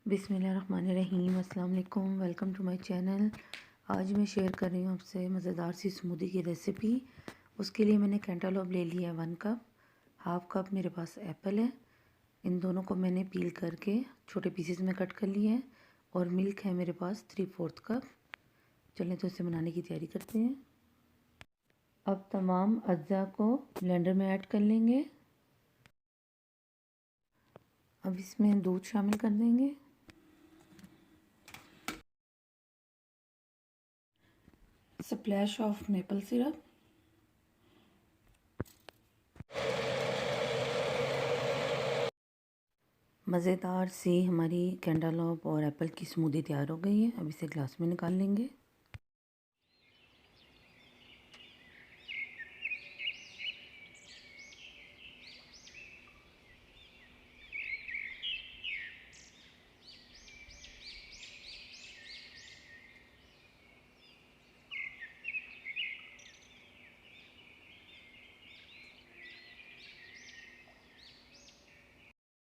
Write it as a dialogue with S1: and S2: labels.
S1: बिस्मिल्लाहिर्रहमानिर्रहीम। अस्सलाम वालेकुम। Welcome to my channel. आज मैं शेयर कर रही हूँ आपसे मज़ेदार सी स्मूदी की रेसिपी। उसके लिए मैंने कैंटालॉप ले लिया है 1 कप। हाफ़ कप मेरे पास एप्पल है। इन दोनों को मैंने पील करके छोटे पीसेस में कट कर लिए हैं। और मिल्क है मेरे पास 3/4 कप। चलें तो इसे बनाने की तैयारी करते हैं। अब तमाम अज्जा को ब्लेंडर में ऐड कर लेंगे। अब इसमें दूध शामिल कर देंगे, स्प्लैश ऑफ मेपल सिरप, मज़ेदार सी हमारी कैंटालॉप और एप्पल की स्मूदी तैयार हो गई है। अब इसे ग्लास में निकाल लेंगे।